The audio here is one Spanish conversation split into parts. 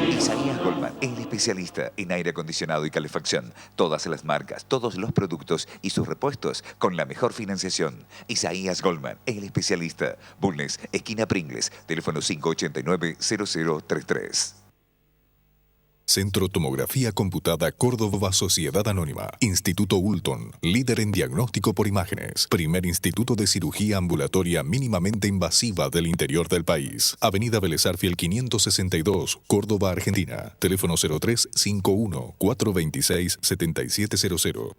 Isaías Goldman, el especialista en aire acondicionado y calefacción. Todas las marcas, todos los productos y sus repuestos con la mejor financiación. Isaías Goldman, el especialista. Bulnes, esquina Pringles, teléfono 589-0033. Centro Tomografía Computada Córdoba Sociedad Anónima. Instituto Ulton, líder en diagnóstico por imágenes. Primer instituto de cirugía ambulatoria mínimamente invasiva del interior del país. Avenida Vélez Arfiel 562, Córdoba, Argentina. Teléfono 0351-426-7700.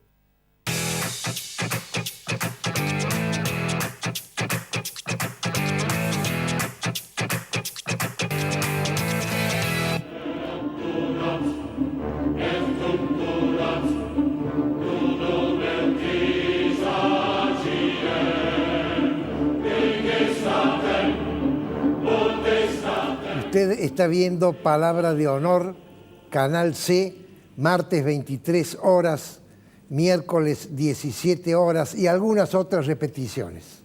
Usted está viendo Palabra de Honor, Canal C, martes 23 horas, miércoles 17 horas y algunas otras repeticiones.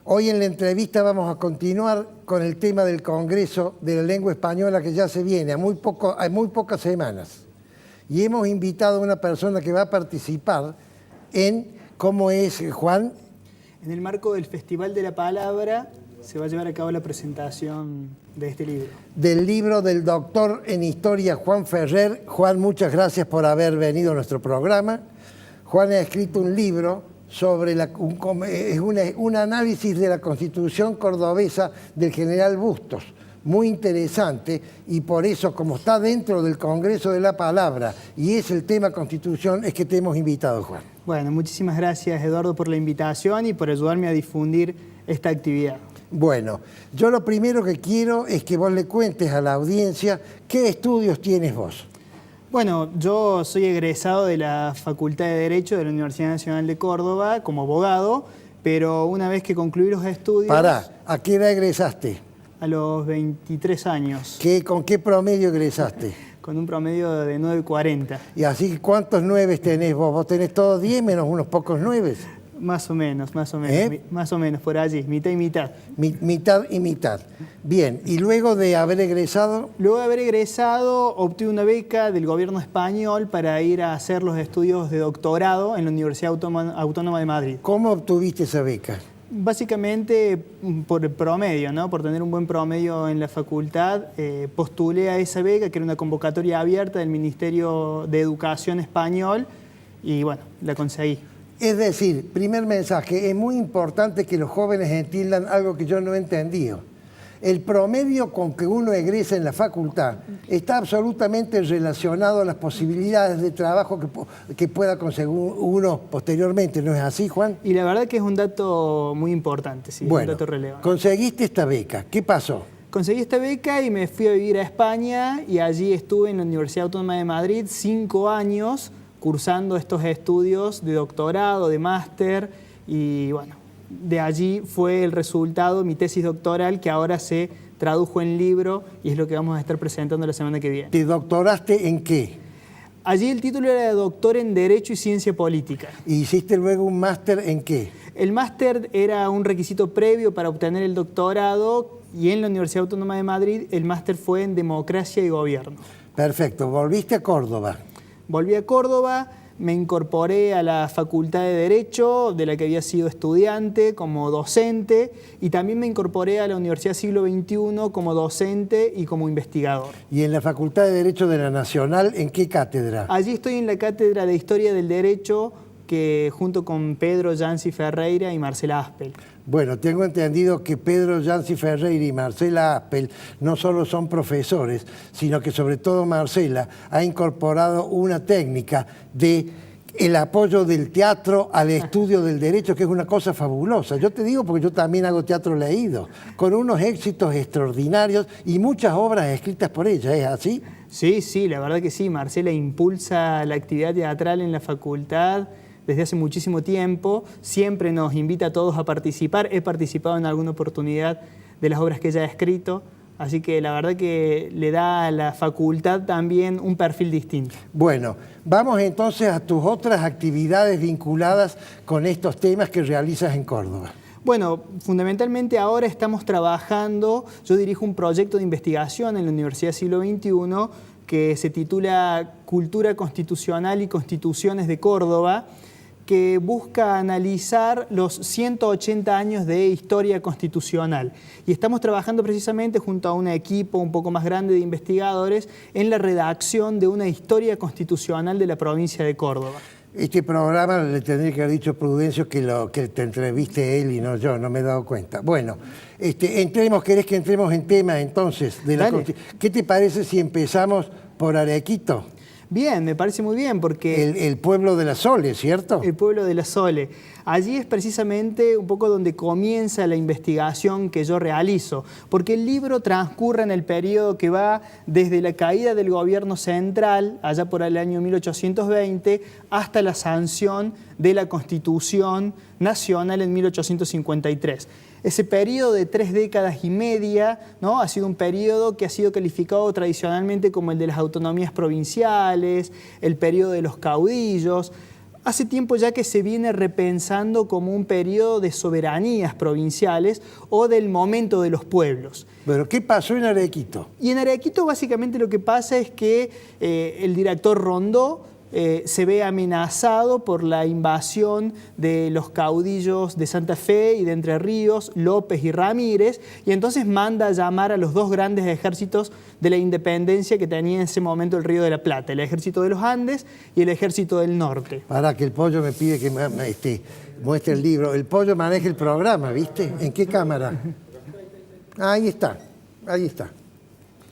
Hoy en la entrevista vamos a continuar con el tema del Congreso de la Lengua Española que ya se viene, a muy pocas semanas. Y hemos invitado a una persona que va a participar en, ¿cómo es, Juan? En el marco del Festival de la Palabra se va a llevar a cabo la presentación de este libro. Del libro del doctor en Historia Juan Ferrer. Juan, muchas gracias por haber venido a nuestro programa. Juan ha escrito un libro sobre un análisis de la Constitución cordobesa del general Bustos, muy interesante, y por eso, como está dentro del Congreso de la Palabra y es el tema Constitución, es que te hemos invitado, Juan. Bueno, muchísimas gracias, Eduardo, por la invitación y por ayudarme a difundir esta actividad. Bueno, yo lo primero que quiero es que vos le cuentes a la audiencia qué estudios tienes vos. Bueno, yo soy egresado de la Facultad de Derecho de la Universidad Nacional de Córdoba como abogado, pero una vez que concluí los estudios... Pará, ¿a qué edad egresaste? A los 23 años. ¿Con qué promedio egresaste? Con un promedio de 9,40. ¿Y así cuántos 9 tenés vos? ¿Vos tenés todos 10 menos unos pocos 9? Más o menos, más o menos, por allí, mitad y mitad. Mitad y mitad. Bien, ¿y luego de haber egresado? Luego de haber egresado, obtuve una beca del gobierno español para ir a hacer los estudios de doctorado en la Universidad Autónoma de Madrid. ¿Cómo obtuviste esa beca? Básicamente por el promedio, ¿no? Por tener un buen promedio en la facultad, postulé a esa beca, que era una convocatoria abierta del Ministerio de Educación español, y bueno, la conseguí. Es decir, primer mensaje, es muy importante que los jóvenes entiendan algo que yo no he entendido. El promedio con que uno egresa en la facultad está absolutamente relacionado a las posibilidades de trabajo que pueda conseguir uno posteriormente, ¿no es así, Juan? Y la verdad que es un dato muy importante, sí, bueno, un dato relevante. Conseguiste esta beca, ¿qué pasó? Conseguí esta beca y me fui a vivir a España y allí estuve en la Universidad Autónoma de Madrid 5 años cursando estos estudios de doctorado, de máster, y bueno, de allí fue el resultado, mi tesis doctoral, que ahora se tradujo en libro y es lo que vamos a estar presentando la semana que viene. ¿Te doctoraste en qué? Allí el título era de doctor en Derecho y Ciencia Política. ¿Y hiciste luego un máster en qué? El máster era un requisito previo para obtener el doctorado y en la Universidad Autónoma de Madrid el máster fue en Democracia y Gobierno. Perfecto. ¿Volviste a Córdoba? Volví a Córdoba, me incorporé a la Facultad de Derecho, de la que había sido estudiante, como docente, y también me incorporé a la Universidad Siglo XXI como docente y como investigador. ¿Y en la Facultad de Derecho de la Nacional, en qué cátedra? Allí estoy en la Cátedra de Historia del Derecho, que junto con Pedro Yancy Ferreira y Marcela Aspel. Bueno, tengo entendido que Pedro Yancy Ferreira y Marcela Aspel no solo son profesores, sino que sobre todo Marcela ha incorporado una técnica de el apoyo del teatro al estudio del derecho, que es una cosa fabulosa. Yo te digo porque yo también hago teatro leído, con unos éxitos extraordinarios y muchas obras escritas por ella, ¿es así? Sí, sí, la verdad que sí. Marcela impulsa la actividad teatral en la facultad desde hace muchísimo tiempo. Siempre nos invita a todos a participar. He participado en alguna oportunidad de las obras que ella ha escrito. Así que la verdad que le da a la facultad también un perfil distinto. Bueno, vamos entonces a tus otras actividades vinculadas con estos temas que realizas en Córdoba. Bueno, fundamentalmente ahora estamos trabajando, yo dirijo un proyecto de investigación en la Universidad Siglo XXI que se titula Cultura Constitucional y Constituciones de Córdoba, que busca analizar los 180 años de historia constitucional. Y estamos trabajando precisamente junto a un equipo un poco más grande de investigadores en la redacción de una historia constitucional de la provincia de Córdoba. Este programa le tendría que haber dicho Prudencio que te entreviste él y no yo, no me he dado cuenta. Bueno, ¿querés que entremos en tema entonces? ¿Qué te parece si empezamos por Arequito? Bien, me parece muy bien porque... El pueblo de la Sole, ¿cierto? El pueblo de la Sole. Allí es precisamente un poco donde comienza la investigación que yo realizo, porque el libro transcurre en el periodo que va desde la caída del gobierno central, allá por el año 1820, hasta la sanción de la Constitución Nacional en 1853. Ese periodo de 3 décadas y media, ¿no? Ha sido un periodo que ha sido calificado tradicionalmente como el de las autonomías provinciales, el periodo de los caudillos. Hace tiempo ya que se viene repensando como un periodo de soberanías provinciales o del momento de los pueblos. ¿Pero qué pasó en Arequito? Y en Arequito básicamente lo que pasa es que el director Rondó se ve amenazado por la invasión de los caudillos de Santa Fe y de Entre Ríos, López y Ramírez, y entonces manda a llamar a los dos grandes ejércitos de la independencia que tenía en ese momento el Río de la Plata, el ejército de los Andes y el ejército del norte. Para que el Pollo me pide que muestre el libro. El Pollo maneja el programa, ¿viste? ¿En qué cámara? Ahí está, ahí está.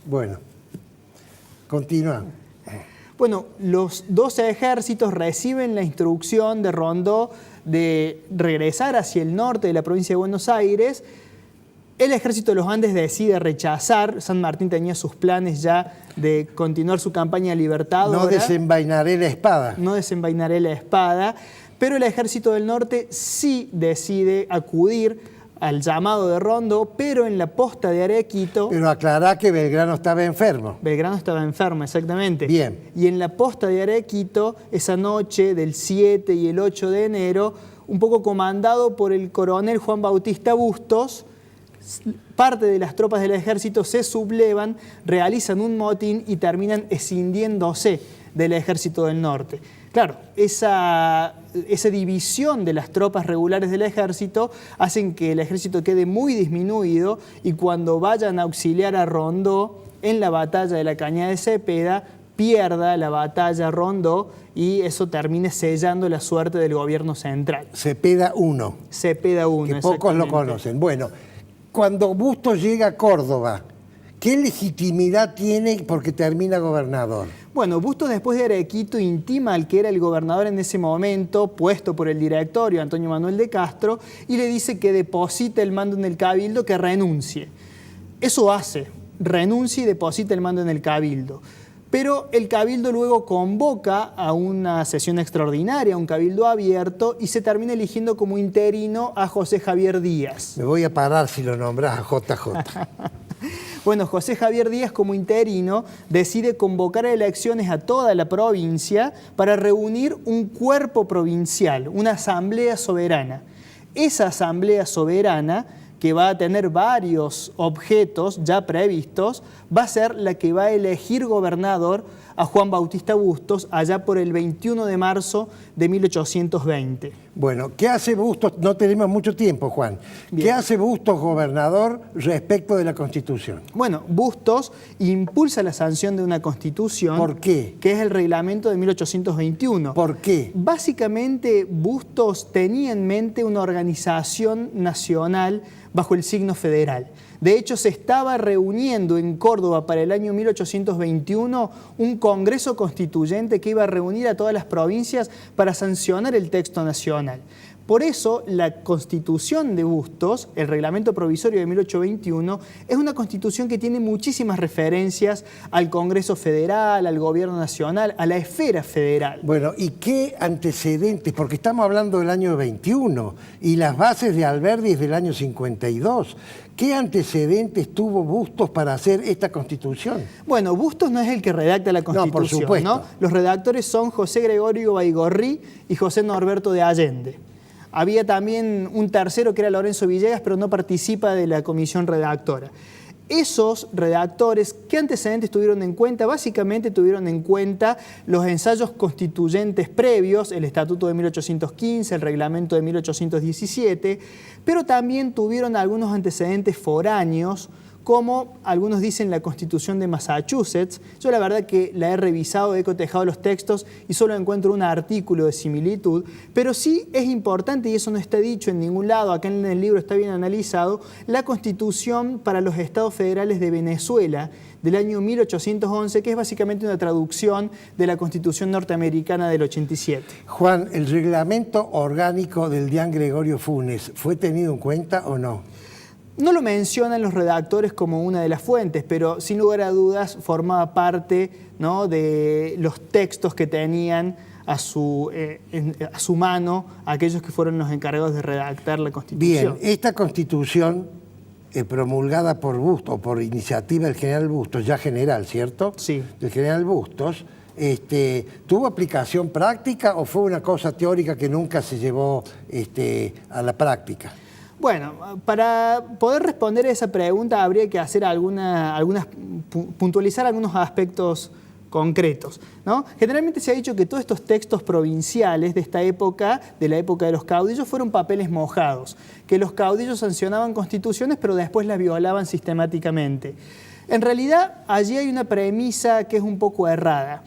Bueno, continúa. Bueno, los dos ejércitos reciben la instrucción de Rondó de regresar hacia el norte de la provincia de Buenos Aires. El ejército de los Andes decide rechazar. San Martín tenía sus planes ya de continuar su campaña libertadora. No desenvainaré la espada. No desenvainaré la espada. Pero el ejército del norte sí decide acudir al llamado de Rondó, pero en la posta de Arequito... Pero aclará que Belgrano estaba enfermo. Belgrano estaba enfermo, exactamente. Bien. Y en la posta de Arequito, esa noche del 7 y el 8 de enero, un poco comandado por el coronel Juan Bautista Bustos, parte de las tropas del ejército se sublevan, realizan un motín y terminan escindiéndose del ejército del norte. Claro, esa división de las tropas regulares del ejército hacen que el ejército quede muy disminuido y cuando vayan a auxiliar a Rondó en la batalla de la Cañada de Cepeda, pierda la batalla Rondó y eso termine sellando la suerte del gobierno central. Cepeda 1. Cepeda 1, que pocos lo conocen. Bueno, cuando Bustos llega a Córdoba, ¿qué legitimidad tiene porque termina gobernador? Bueno, Bustos después de Arequito intima al que era el gobernador en ese momento, puesto por el directorio, Antonio Manuel de Castro, y le dice que deposite el mando en el cabildo, que renuncie. Eso hace, renuncia y deposita el mando en el cabildo. Pero el cabildo luego convoca a una sesión extraordinaria, un cabildo abierto, y se termina eligiendo como interino a José Javier Díaz. Me voy a parar si lo nombras a JJ. Bueno, José Javier Díaz como interino decide convocar a elecciones a toda la provincia para reunir un cuerpo provincial, una asamblea soberana. Esa asamblea soberana, que va a tener varios objetos ya previstos, va a ser la que va a elegir gobernador a Juan Bautista Bustos allá por el 21 de marzo de 1820. Bueno, ¿qué hace Bustos? No tenemos mucho tiempo, Juan. Bien. ¿Qué hace Bustos gobernador respecto de la Constitución? Bueno, Bustos impulsa la sanción de una Constitución. ¿Por qué? Que es el reglamento de 1821. ¿Por qué? Básicamente, Bustos tenía en mente una organización nacional bajo el signo federal. De hecho, se estaba reuniendo en Córdoba para el año 1821 un congreso constituyente que iba a reunir a todas las provincias para sancionar el texto nacional. Por eso, la Constitución de Bustos, el Reglamento Provisorio de 1821, es una Constitución que tiene muchísimas referencias al Congreso Federal, al Gobierno Nacional, a la esfera federal. Bueno, ¿y qué antecedentes? Porque estamos hablando del año 21 y las bases de Alberdi es del año 52. ¿Qué antecedentes tuvo Bustos para hacer esta Constitución? Bueno, Bustos no es el que redacta la Constitución, no, por supuesto. ¿no? Los redactores son José Gregorio Baigorri y José Norberto de Allende. Había también un tercero que era Lorenzo Villegas, pero no participa de la comisión redactora. Esos redactores, ¿qué antecedentes tuvieron en cuenta? Básicamente tuvieron en cuenta los ensayos constituyentes previos, el Estatuto de 1815, el Reglamento de 1817, pero también tuvieron algunos antecedentes foráneos, como algunos dicen la Constitución de Massachusetts. Yo la verdad que la he revisado, he cotejado los textos y solo encuentro un artículo de similitud, pero sí es importante, y eso no está dicho en ningún lado, acá en el libro está bien analizado, la Constitución para los Estados Federales de Venezuela del año 1811, que es básicamente una traducción de la Constitución norteamericana del 87. Juan, ¿el reglamento orgánico del Deán Gregorio Funes fue tenido en cuenta o no? No lo mencionan los redactores como una de las fuentes, pero sin lugar a dudas formaba parte, ¿no?, de los textos que tenían a su mano aquellos que fueron los encargados de redactar la Constitución. Bien, esta Constitución promulgada por Bustos, o por iniciativa del general Bustos, ya general, ¿cierto? Sí. Del general Bustos, ¿tuvo aplicación práctica o fue una cosa teórica que nunca se llevó a la práctica? Bueno, para poder responder a esa pregunta habría que hacer puntualizar algunos aspectos concretos, ¿no? Generalmente se ha dicho que todos estos textos provinciales de esta época, de la época de los caudillos, fueron papeles mojados, que los caudillos sancionaban constituciones pero después las violaban sistemáticamente. En realidad, allí hay una premisa que es un poco errada.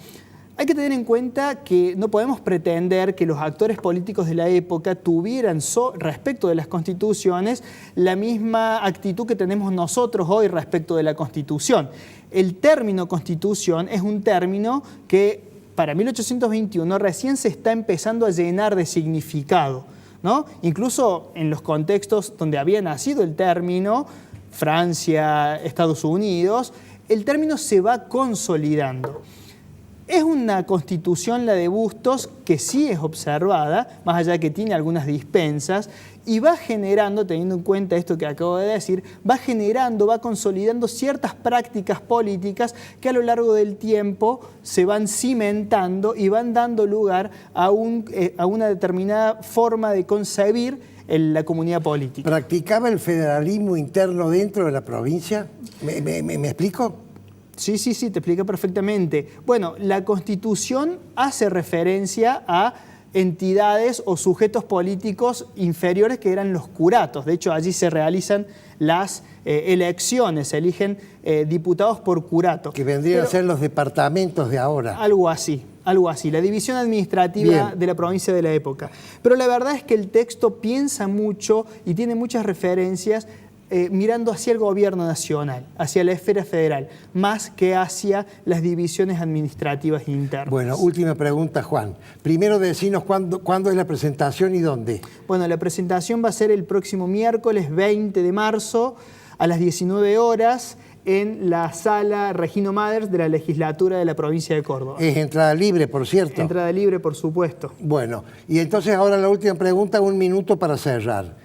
Hay que tener en cuenta que no podemos pretender que los actores políticos de la época tuvieran respecto de las constituciones la misma actitud que tenemos nosotros hoy respecto de la Constitución. El término Constitución es un término que para 1821 recién se está empezando a llenar de significado, ¿no? Incluso en los contextos donde había nacido el término, Francia, Estados Unidos, el término se va consolidando. Es una constitución, la de Bustos, que sí es observada, más allá de que tiene algunas dispensas, y va generando, teniendo en cuenta esto que acabo de decir, va consolidando ciertas prácticas políticas que a lo largo del tiempo se van cimentando y van dando lugar a una determinada forma de concebir la comunidad política. ¿Practicaba el federalismo interno dentro de la provincia? ¿Me explico? Sí, te explica perfectamente. Bueno, la Constitución hace referencia a entidades o sujetos políticos inferiores que eran los curatos. De hecho, allí se realizan las elecciones, se eligen diputados por curato. Que vendrían a ser los departamentos de ahora. Algo así, la división administrativa de la provincia de la época. Pero la verdad es que el texto piensa mucho y tiene muchas referencias mirando hacia el gobierno nacional, hacia la esfera federal, más que hacia las divisiones administrativas internas. Bueno, última pregunta, Juan. Primero decinos cuándo es la presentación y dónde. Bueno, la presentación va a ser el próximo miércoles 20 de marzo a las 19 horas en la sala Regino Maders de la legislatura de la provincia de Córdoba. Es entrada libre, por cierto. Entrada libre, por supuesto. Bueno, y entonces ahora la última pregunta, 1 minuto para cerrar.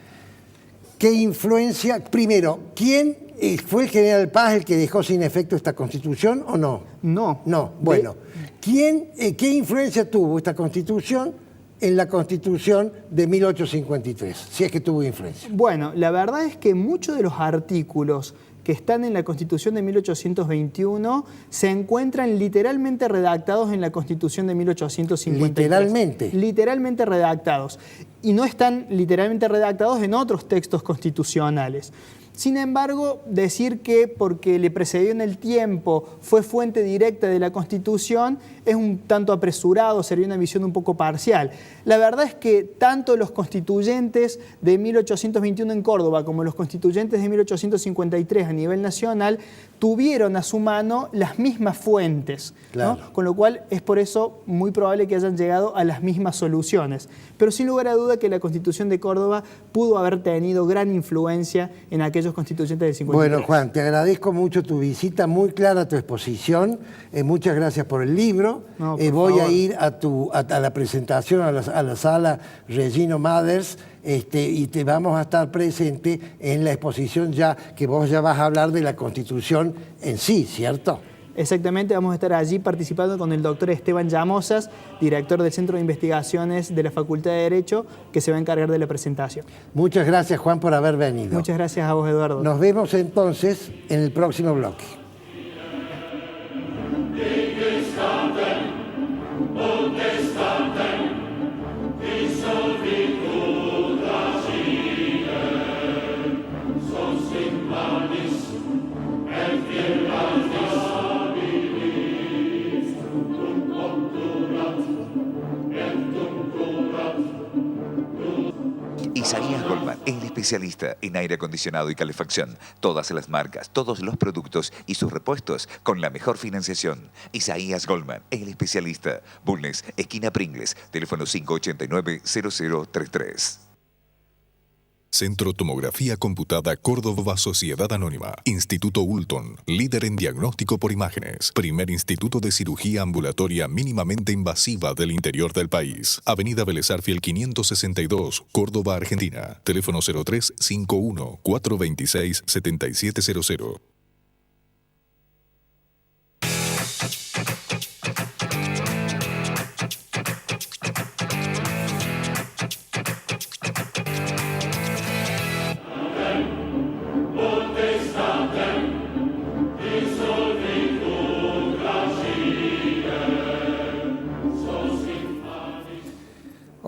¿Qué influencia, primero, quién fue el general Paz el que dejó sin efecto esta Constitución o no? No. No, bueno. ¿Qué influencia tuvo esta Constitución en la Constitución de 1853? Si es que tuvo influencia. Bueno, la verdad es que muchos de los artículos que están en la Constitución de 1821 se encuentran literalmente redactados en la Constitución de 1853. ¿Literalmente? Literalmente redactados. Y no están literalmente redactados en otros textos constitucionales. Sin embargo, decir que porque le precedió en el tiempo fue fuente directa de la Constitución es un tanto apresurado, sería una visión un poco parcial. La verdad es que tanto los constituyentes de 1821 en Córdoba como los constituyentes de 1853 a nivel nacional tuvieron a su mano las mismas fuentes, claro, ¿no? Con lo cual es por eso muy probable que hayan llegado a las mismas soluciones. Pero sin lugar a duda que la Constitución de Córdoba pudo haber tenido gran influencia en aquellos constituyentes del 53. Bueno, Juan, te agradezco mucho tu visita, muy clara tu exposición. Muchas gracias por el libro. No, voy favor. a ir a la presentación, a la sala Regino Mathers, y te vamos a estar presente en la exposición, ya que vos ya vas a hablar de la Constitución en sí, ¿cierto? Exactamente, vamos a estar allí participando con el doctor Esteban Llamosas, director del Centro de Investigaciones de la Facultad de Derecho, que se va a encargar de la presentación. Muchas gracias, Juan, por haber venido. Muchas gracias a vos, Eduardo. Nos vemos entonces en el próximo bloque. Isaías Goldman, el especialista en aire acondicionado y calefacción. Todas las marcas, todos los productos y sus repuestos con la mejor financiación. Isaías Goldman, el especialista. Bulnes, esquina Pringles, teléfono 589-0033. Centro Tomografía Computada Córdoba Sociedad Anónima. Instituto Ulton, líder en diagnóstico por imágenes. Primer instituto de cirugía ambulatoria mínimamente invasiva del interior del país. Avenida Vélez Arfiel 562, Córdoba, Argentina. Teléfono 0351-426-7700.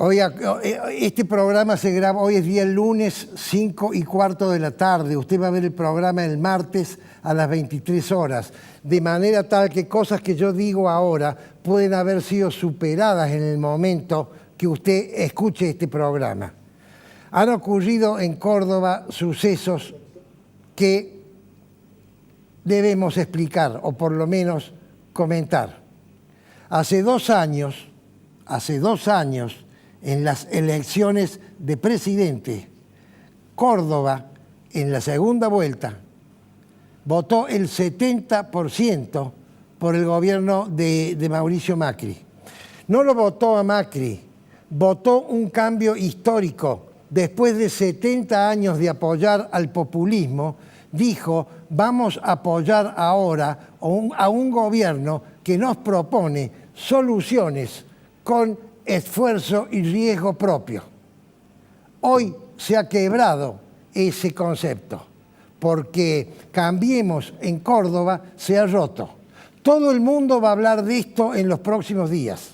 Hoy, este programa se graba, hoy es día lunes 5:15 de la tarde. Usted va a ver el programa el martes a las 23 horas. De manera tal que cosas que yo digo ahora pueden haber sido superadas en el momento que usted escuche este programa. Han ocurrido en Córdoba sucesos que debemos explicar, o por lo menos comentar. Hace dos años, en las elecciones de presidente, Córdoba, en la segunda vuelta, votó el 70% por el gobierno de Mauricio Macri. No lo votó a Macri, votó un cambio histórico. Después de 70 años de apoyar al populismo, dijo, vamos a apoyar ahora a un gobierno que nos propone soluciones con esfuerzo y riesgo propio. Hoy se ha quebrado ese concepto, porque Cambiemos en Córdoba se ha roto. Todo el mundo va a hablar de esto en los próximos días.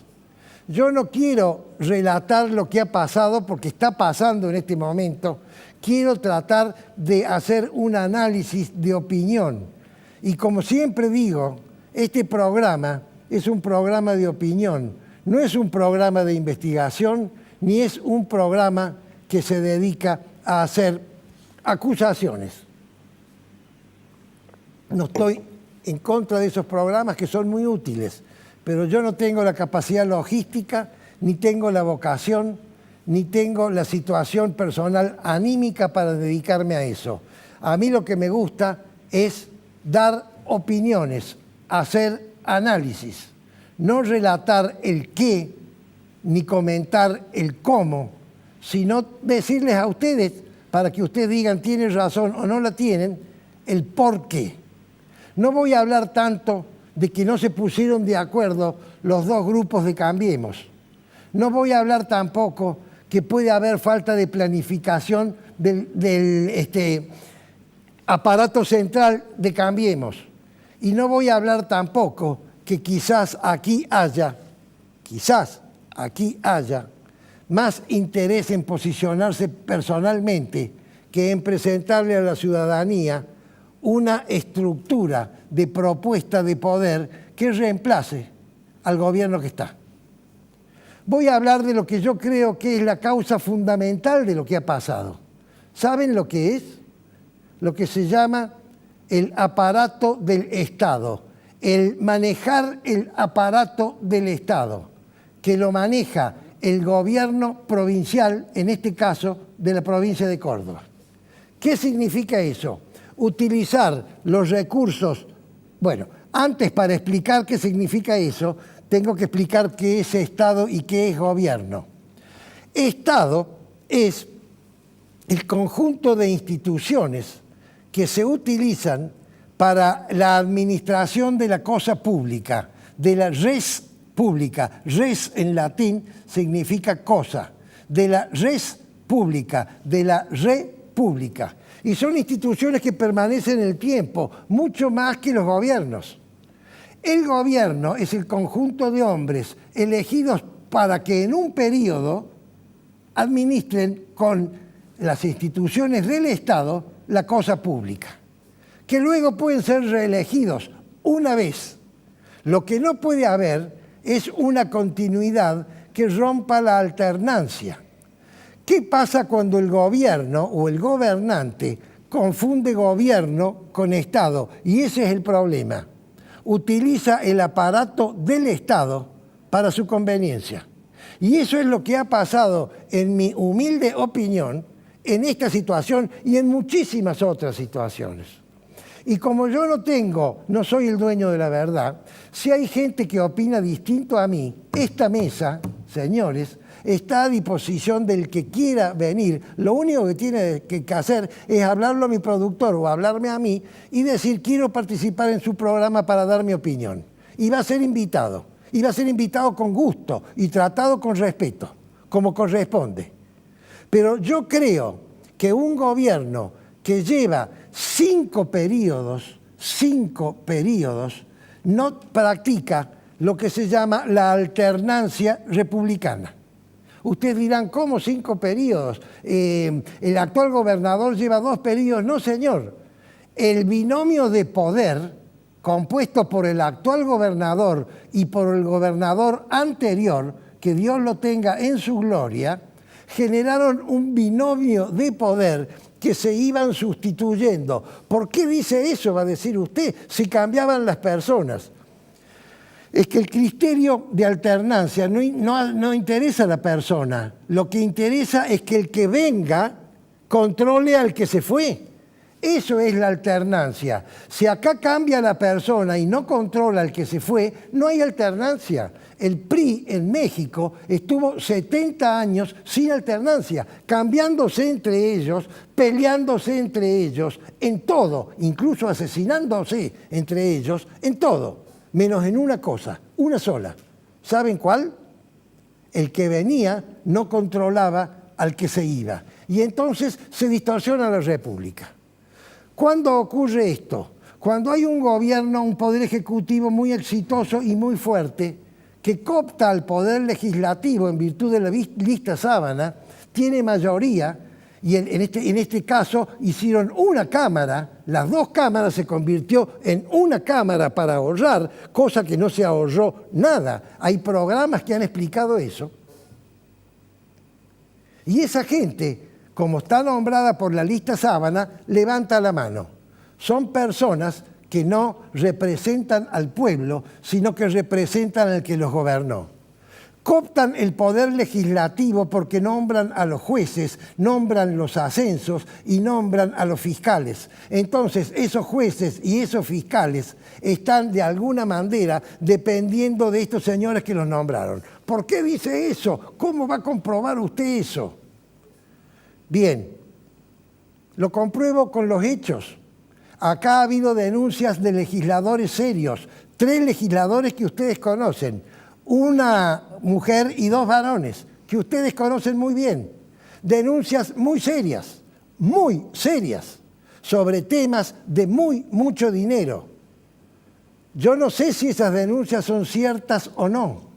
Yo no quiero relatar lo que ha pasado, porque está pasando en este momento. Quiero tratar de hacer un análisis de opinión. Y como siempre digo, este programa es un programa de opinión. No es un programa de investigación, ni es un programa que se dedica a hacer acusaciones. No estoy en contra de esos programas que son muy útiles, pero yo no tengo la capacidad logística, ni tengo la vocación, ni tengo la situación personal anímica para dedicarme a eso. A mí lo que me gusta es dar opiniones, hacer análisis. No relatar el qué, ni comentar el cómo, sino decirles a ustedes, para que ustedes digan tienen razón o no la tienen, el por qué. No voy a hablar tanto de que no se pusieron de acuerdo los dos grupos de Cambiemos. No voy a hablar tampoco que puede haber falta de planificación del aparato central de Cambiemos. Y no voy a hablar tampoco que quizás aquí haya más interés en posicionarse personalmente que en presentarle a la ciudadanía una estructura de propuesta de poder que reemplace al gobierno que está. Voy a hablar de lo que yo creo que es la causa fundamental de lo que ha pasado. ¿Saben lo que es? Lo que se llama el aparato del Estado, el manejar el aparato del Estado, que lo maneja el gobierno provincial, en este caso de la provincia de Córdoba. ¿Qué significa eso? Utilizar los recursos. Bueno, antes, para explicar qué significa eso, tengo que explicar qué es Estado y qué es gobierno. Estado es el conjunto de instituciones que se utilizan para la administración de la cosa pública, de la res pública. Res en latín significa cosa, de la res pública, de la república. Y son instituciones que permanecen en el tiempo, mucho más que los gobiernos. El gobierno es el conjunto de hombres elegidos para que en un periodo administren con las instituciones del Estado la cosa pública, que luego pueden ser reelegidos una vez. Lo que no puede haber es una continuidad que rompa la alternancia. ¿Qué pasa cuando el gobierno o el gobernante confunde gobierno con Estado? Y ese es el problema. Utiliza el aparato del Estado para su conveniencia. Y eso es lo que ha pasado, en mi humilde opinión, en esta situación y en muchísimas otras situaciones. Y como yo no soy el dueño de la verdad, si hay gente que opina distinto a mí, esta mesa, señores, está a disposición del que quiera venir. Lo único que tiene que hacer es hablarlo a mi productor o hablarme a mí y decir, quiero participar en su programa para dar mi opinión. Y va a ser invitado. Y va a ser invitado con gusto y tratado con respeto, como corresponde. Pero yo creo que un gobierno que lleva 5 periodos, no practica lo que se llama la alternancia republicana. Ustedes dirán, ¿cómo 5 periodos? El actual gobernador lleva 2 periodos. No, señor. El binomio de poder, compuesto por el actual gobernador y por el gobernador anterior, que Dios lo tenga en su gloria, generaron un binomio de poder que se iban sustituyendo. ¿Por qué dice eso? Va a decir usted, si cambiaban las personas. Es que el criterio de alternancia no interesa a la persona. Lo que interesa es que el que venga controle al que se fue. Eso es la alternancia. Si acá cambia la persona y no controla al que se fue, no hay alternancia. El PRI en México estuvo 70 años sin alternancia, cambiándose entre ellos, peleándose entre ellos, en todo, incluso asesinándose entre ellos, en todo. Menos en una cosa, una sola. ¿Saben cuál? El que venía no controlaba al que se iba. Y entonces se distorsiona la república. ¿Cuándo ocurre esto? Cuando hay un gobierno, un poder ejecutivo muy exitoso y muy fuerte, que coopta al poder legislativo en virtud de la lista sábana, tiene mayoría, y en este caso hicieron una cámara, las 2 cámaras se convirtió en una cámara para ahorrar, cosa que no se ahorró nada. Hay programas que han explicado eso. Y esa gente, como está nombrada por la lista sábana, levanta la mano. Son personas que no representan al pueblo, sino que representan al que los gobernó. Cooptan el poder legislativo porque nombran a los jueces, nombran los ascensos y nombran a los fiscales. Entonces, esos jueces y esos fiscales están de alguna manera dependiendo de estos señores que los nombraron. ¿Por qué dice eso? ¿Cómo va a comprobar usted eso? Bien, lo compruebo con los hechos. Acá ha habido denuncias de legisladores serios, 3 legisladores que ustedes conocen, una mujer y 2 varones, que ustedes conocen muy bien. Denuncias muy serias, sobre temas de mucho dinero. Yo no sé si esas denuncias son ciertas o no.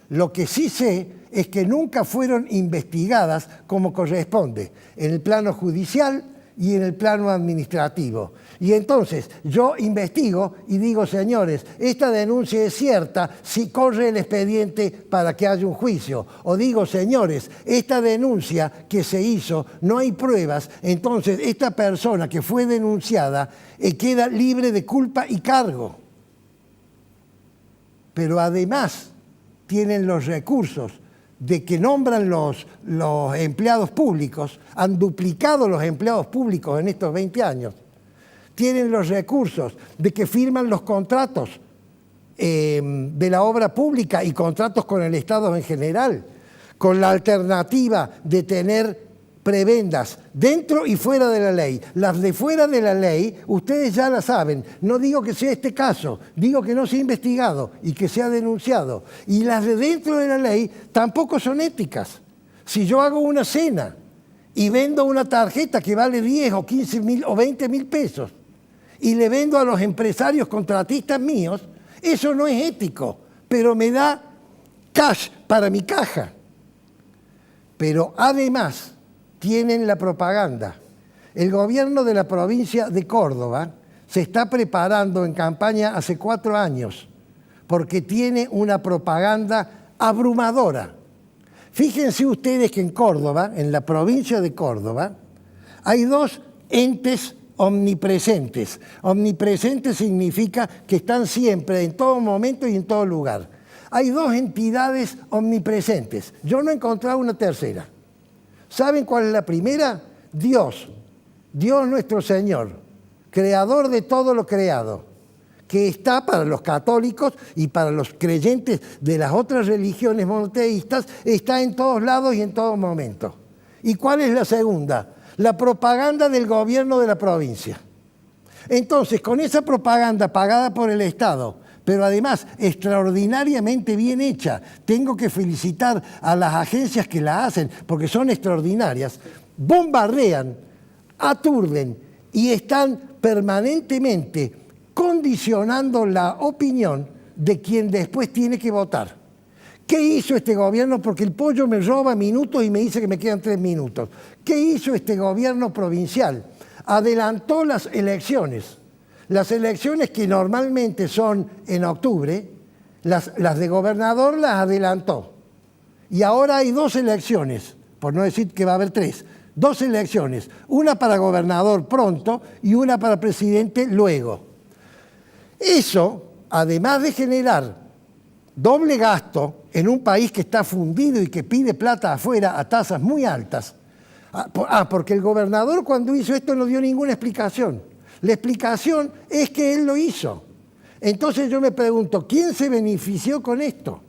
Lo que sí sé es que nunca fueron investigadas como corresponde, en el plano judicial y en el plano administrativo. Y entonces yo investigo y digo, señores, esta denuncia es cierta si corre el expediente para que haya un juicio. O digo, señores, esta denuncia que se hizo, no hay pruebas, entonces esta persona que fue denunciada queda libre de culpa y cargo. Pero además tienen los recursos de que nombran los empleados públicos, han duplicado los empleados públicos en estos 20 años, tienen los recursos de que firman los contratos de la obra pública y contratos con el Estado en general, con la alternativa de tener prebendas dentro y fuera de la ley. Las de fuera de la ley, ustedes ya las saben. No digo que sea este caso, digo que no se ha investigado y que se ha denunciado. Y las de dentro de la ley tampoco son éticas. Si yo hago una cena y vendo una tarjeta que vale 10 o 15 mil o 20 mil pesos y le vendo a los empresarios contratistas míos, eso no es ético, pero me da cash para mi caja. Pero además tienen la propaganda. El gobierno de la provincia de Córdoba se está preparando en campaña hace 4 años porque tiene una propaganda abrumadora. Fíjense ustedes que en Córdoba, en la provincia de Córdoba, hay 2 entes omnipresentes. Omnipresentes significa que están siempre, en todo momento y en todo lugar. Hay 2 entidades omnipresentes. Yo no he encontrado una tercera. ¿Saben cuál es la primera? Dios. Dios nuestro Señor, creador de todo lo creado, que está para los católicos y para los creyentes de las otras religiones monoteístas, está en todos lados y en todo momento. ¿Y cuál es la segunda? La propaganda del gobierno de la provincia. Entonces, con esa propaganda pagada por el Estado, pero además extraordinariamente bien hecha, tengo que felicitar a las agencias que la hacen, porque son extraordinarias, bombardean, aturden y están permanentemente condicionando la opinión de quien después tiene que votar. ¿Qué hizo este gobierno? Porque el pollo me roba minutos y me dice que me quedan 3 minutos. ¿Qué hizo este gobierno provincial? Adelantó las elecciones. Las elecciones que normalmente son en octubre, las de gobernador las adelantó. Y ahora hay 2 elecciones, por no decir que va a haber 3. 2 elecciones, una para gobernador pronto y una para presidente luego. Eso, además de generar doble gasto en un país que está fundido y que pide plata afuera a tasas muy altas. Porque el gobernador cuando hizo esto no dio ninguna explicación. La explicación es que él lo hizo. Entonces yo me pregunto, ¿quién se benefició con esto?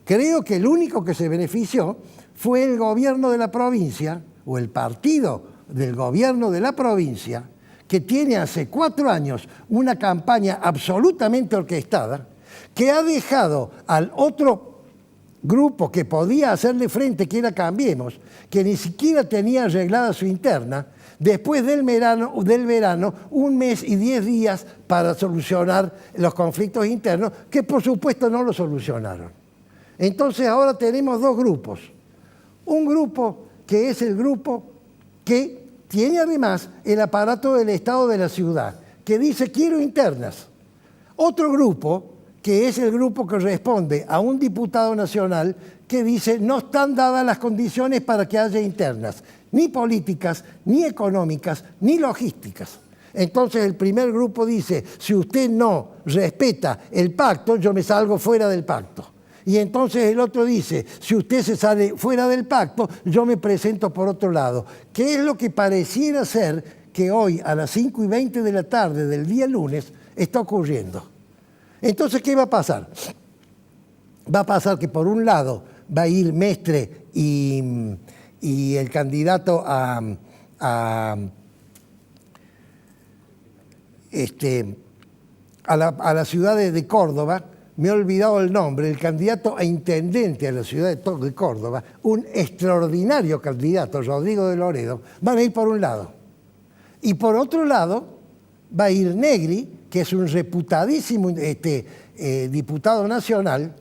Creo que el único que se benefició fue el gobierno de la provincia, o el partido del gobierno de la provincia, que tiene hace 4 años una campaña absolutamente orquestada, que ha dejado al otro grupo que podía hacerle frente, que era Cambiemos, que ni siquiera tenía arreglada su interna, después del verano 1 mes y 10 días para solucionar los conflictos internos, que por supuesto no lo solucionaron. Entonces ahora tenemos 2 grupos. Un grupo que es el grupo que tiene además el aparato del Estado de la ciudad, que dice quiero internas. Otro grupo que es el grupo que responde a un diputado nacional que dice no están dadas las condiciones para que haya internas, ni políticas, ni económicas, ni logísticas. Entonces el primer grupo dice, si usted no respeta el pacto, yo me salgo fuera del pacto. Y entonces el otro dice, si usted se sale fuera del pacto, yo me presento por otro lado. ¿Qué es lo que pareciera ser que hoy a las 5:20 de la tarde del día lunes está ocurriendo? Entonces, ¿qué va a pasar? Va a pasar que por un lado va a ir Mestre y el candidato a la ciudad de Córdoba, me he olvidado el nombre, el candidato a intendente a la ciudad de Córdoba, un extraordinario candidato, Rodrigo de Loredo, van a ir por un lado. Y por otro lado va a ir Negri, que es un reputadísimo diputado nacional,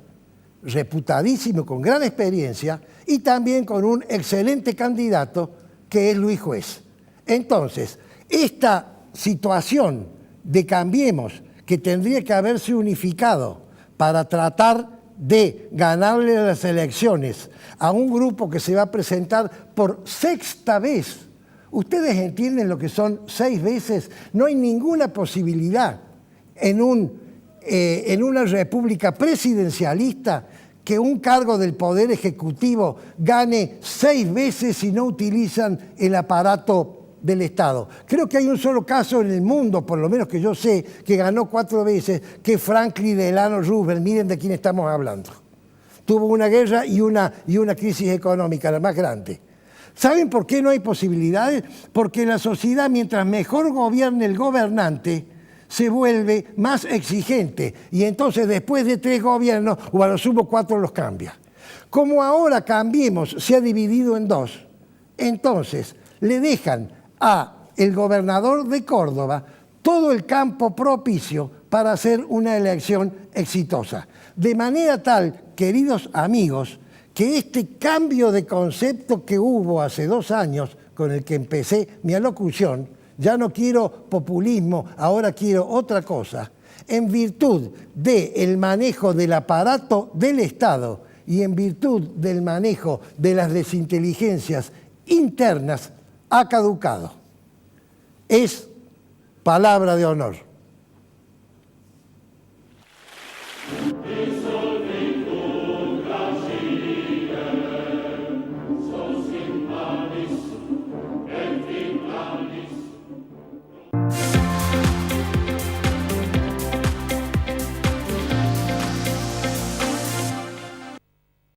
reputadísimo, con gran experiencia, y también con un excelente candidato que es Luis Juez. Entonces, esta situación de Cambiemos, que tendría que haberse unificado para tratar de ganarle las elecciones a un grupo que se va a presentar por sexta vez. ¿Ustedes entienden lo que son 6 veces? No hay ninguna posibilidad en una república presidencialista que un cargo del Poder Ejecutivo gane 6 veces si no utilizan el aparato del Estado. Creo que hay un solo caso en el mundo, por lo menos que yo sé, que ganó 4 veces, que es Franklin Delano Roosevelt. Miren de quién estamos hablando. Tuvo una guerra y una crisis económica, la más grande. ¿Saben por qué no hay posibilidades? Porque la sociedad, mientras mejor gobierne el gobernante, se vuelve más exigente. Y entonces, después de 3 gobiernos, o a lo sumo 4, los cambia. Como ahora Cambiemos se ha dividido en 2, entonces le dejan a el gobernador de Córdoba todo el campo propicio para hacer una elección exitosa. De manera tal, queridos amigos, que este cambio de concepto que hubo hace 2 años, con el que empecé mi alocución, ya no quiero populismo, ahora quiero otra cosa, en virtud del manejo del aparato del Estado y en virtud del manejo de las desinteligencias internas, ha caducado. Es palabra de honor.